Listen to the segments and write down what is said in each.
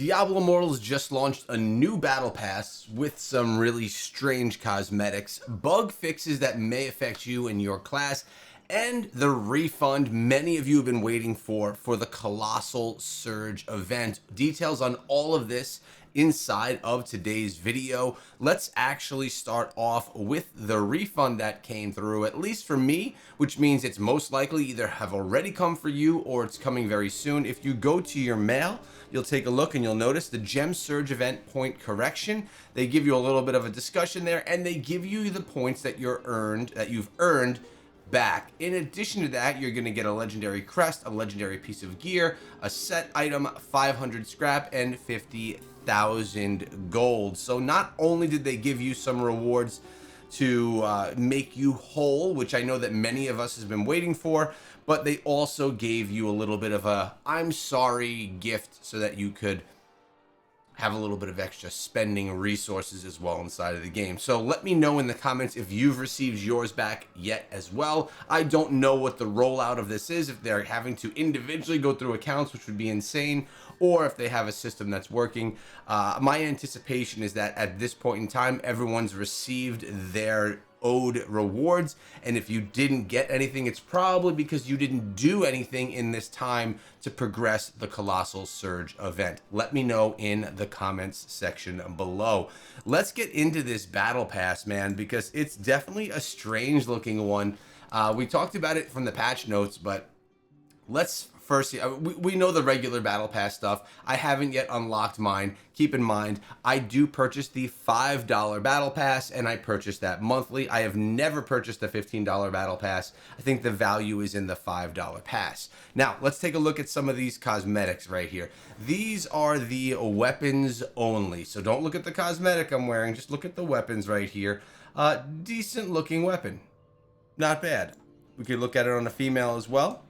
Diablo Immortal has just launched a new battle pass with some really strange cosmetics, bug fixes that may affect you and your class, and the refund many of you have been waiting for the Colossal Surge event. Details on all of this inside of today's video. Let's actually start off with the refund that came through, at least for me, which means it's most likely either have already come for you or it's coming very soon. If you go to your mail, you'll take a look and you'll notice the Gem Surge event point correction. They give you a little bit of a discussion there, and they give you the points that you've earned back. In addition to that, you're going to get a legendary crest, a legendary piece of gear, a set item, 500 scrap, and 50,000 gold. So not only did they give you some rewards to make you whole, which I know that many of us has been waiting for, but they also gave you a little bit of a I'm sorry gift so that you could have a little bit of extra spending resources as well inside of the game. So let me know in the comments if you've received yours back yet as well. I don't know what the rollout of this is, if they're having to individually go through accounts, which would be insane, or if they have a system that's working. My anticipation is that at this point in time, everyone's received their owed rewards, and if you didn't get anything, it's probably because you didn't do anything in this time to progress the Colossal Surge event. Let me know in the comments section below. Let's get into this battle pass, man, because it's definitely a strange looking one. We talked about it from the patch notes, but let's first see. We know the regular battle pass stuff. I haven't yet unlocked mine. Keep in mind, I do purchase the $5 battle pass, and I purchase that monthly. I have never purchased the $15 battle pass. I think the value is in the $5 pass. Now, let's take a look at some of these cosmetics right here. These are the weapons only. So don't look at the cosmetic I'm wearing. Just look at the weapons right here. Decent looking weapon. Not bad. We could look at it on a female as well.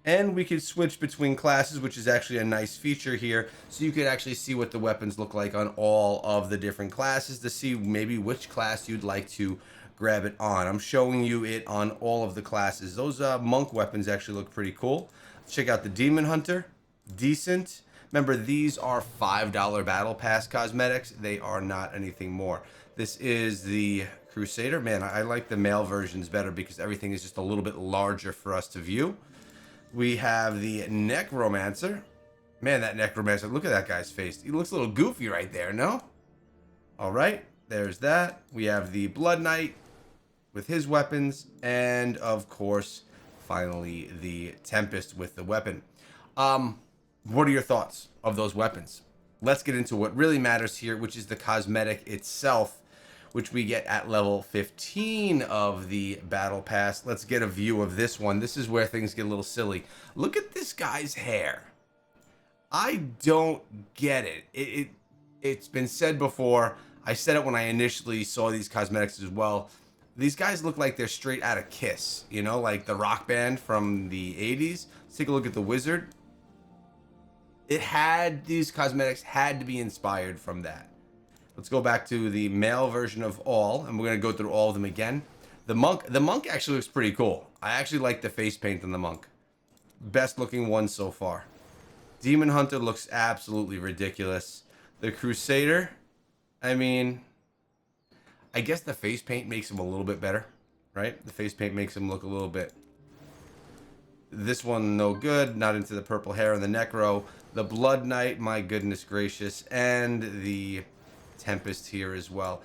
And we could switch between classes, which is actually a nice feature here. So you could actually see what the weapons look like on all of the different classes to see maybe which class you'd like to grab it on. I'm showing you it on all of the classes. Those monk weapons actually look pretty cool. Let's check out the Demon Hunter. Decent. Remember, these are $5 battle pass cosmetics. They are not anything more. This is the Crusader. Man, I like the male versions better because everything is just a little bit larger for us to view. We have the Necromancer. Man, that Necromancer, look at that guy's face. He looks a little goofy right there, no? All right, there's that. We have the Blood Knight with his weapons. And, of course, finally, the Tempest with the weapon. What are your thoughts of those weapons? Let's get into what really matters here, which is the cosmetic itself, which we get at level 15 of the battle pass. Let's get a view of this one. This is where things get a little silly. Look at this guy's hair. I don't get it. It's been said before. I said it when I initially saw these cosmetics as well. These guys look like they're straight out of Kiss, you know, like the rock band from the 80s. Let's take a look at the Wizard. These cosmetics had to be inspired from that. Let's go back to the male version of all, and we're going to go through all of them again. The monk actually looks pretty cool. I actually like the face paint on the monk. Best looking one so far. Demon Hunter looks absolutely ridiculous. The Crusader, I mean, I guess the face paint makes him a little bit better, right? The face paint makes him look a little bit. This one, no good. Not into the purple hair on the Necro. The Blood Knight, my goodness gracious. And the Tempest here as well.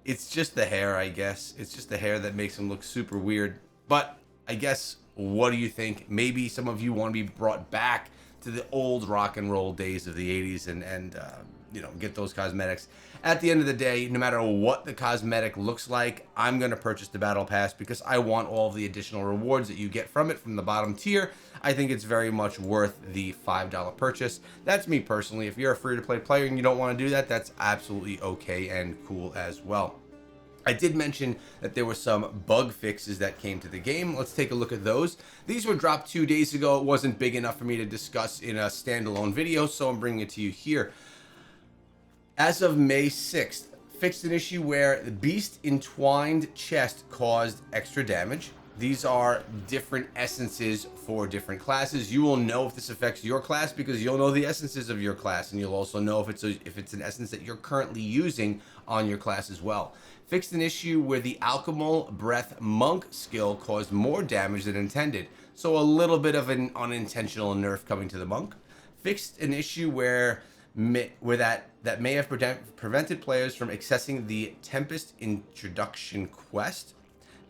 It's just the hair, I guess. It's just the hair that makes him look super weird. But I guess, what do you think? Maybe some of you want to be brought back to the old rock and roll days of the 80s and you know, get those cosmetics. At the end of the day, no matter what the cosmetic looks like, I'm going to purchase the battle pass because I want all the additional rewards that you get from it from the bottom tier. I think it's very much worth the $5 purchase. That's me personally. If you're a free-to-play player and you don't want to do that, that's absolutely okay and cool as well. I did mention that there were some bug fixes that came to the game. Let's take a look at those. These were dropped 2 days ago. It wasn't big enough for me to discuss in a standalone video, so I'm bringing it to you here. As of May 6th, fixed an issue where the Beast Entwined chest caused extra damage. These are different essences for different classes. You will know if this affects your class because you'll know the essences of your class, and you'll also know if it's an essence that you're currently using on your class as well. Fixed an issue where the Alchemical Breath Monk skill caused more damage than intended, so a little bit of an unintentional nerf coming to the monk. Fixed an issue where that may have prevented players from accessing the Tempest Introduction quest.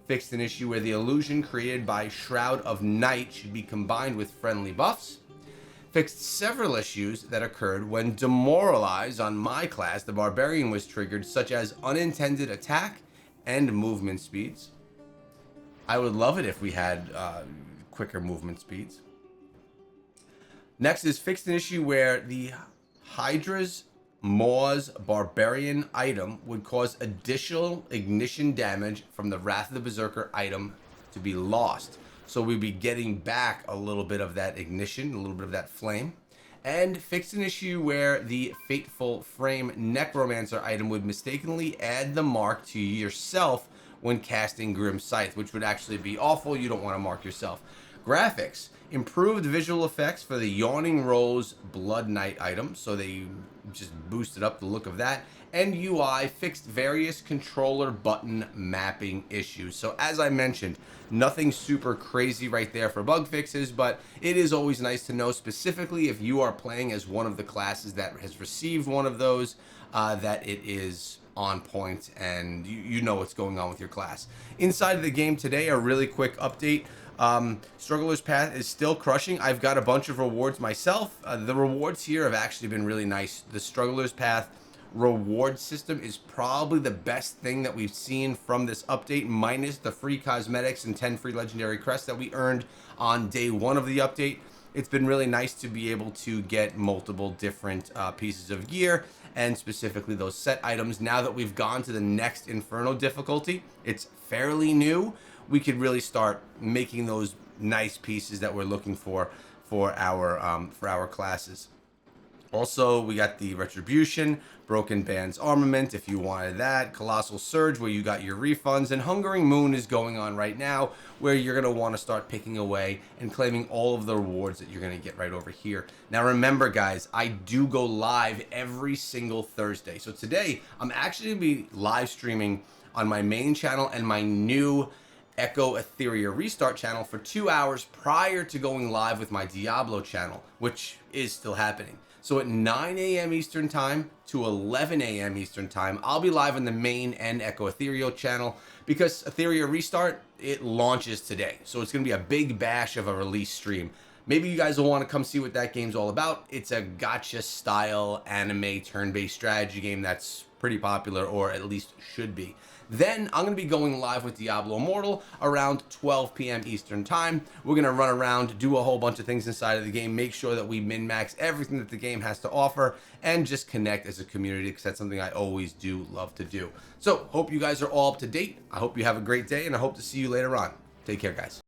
Fixed an issue where the illusion created by Shroud of Night should be combined with friendly buffs. Fixed several issues that occurred when Demoralize on my class, the Barbarian, was triggered, such as unintended attack and movement speeds. I would love it if we had quicker movement speeds. Next is fixed an issue where the Hydra's Maw's Barbarian item would cause additional ignition damage from the Wrath of the Berserker item to be lost. So we'd be getting back a little bit of that ignition, a little bit of that flame. And fixed an issue where the Fateful Frame Necromancer item would mistakenly add the mark to yourself when casting Grim Scythe, which would actually be awful. You don't want to mark yourself. Graphics. Improved visual effects for the Yawning Rose Blood Knight item, so they just boosted up the look of that. And UI fixed various controller button mapping issues. So as I mentioned, nothing super crazy right there for bug fixes, but it is always nice to know specifically if you are playing as one of the classes that has received one of those, that it is on point and you know what's going on with your class. Inside of the game today, a really quick update. Struggler's Path is still crushing. I've got a bunch of rewards myself. The rewards here have actually been really nice. The Struggler's Path reward system is probably the best thing that we've seen from this update, minus the free cosmetics and 10 free legendary crests that we earned on day one of the update. It's been really nice to be able to get multiple different pieces of gear, and specifically those set items. Now that we've gone to the next Inferno difficulty, it's fairly new. We could really start making those nice pieces that we're looking for our classes. Also, we got the Retribution, Broken Band's Armament, if you wanted that, Colossal Surge, where you got your refunds, and Hungering Moon is going on right now, where you're going to want to start picking away and claiming all of the rewards that you're going to get right over here. Now remember, guys, I do go live every single Thursday. So today, I'm actually going to be live streaming on my main channel and my new Echo Etheria Restart channel for 2 hours prior to going live with my Diablo channel, which is still happening. So at 9 a.m. Eastern Time to 11 a.m. Eastern Time, I'll be live on the main and Echo Ethereal channel because Etheria Restart, it launches today. So it's going to be a big bash of a release stream. Maybe you guys will want to come see what that game's all about. It's a gacha style anime turn-based strategy game that's pretty popular, or at least should be. Then I'm going to be going live with Diablo Immortal around 12 p.m. Eastern Time. We're going to run around, do a whole bunch of things inside of the game, make sure that we min-max everything that the game has to offer, and just connect as a community, because that's something I always do love to do. So, hope you guys are all up to date. I hope you have a great day, and I hope to see you later on. Take care, guys.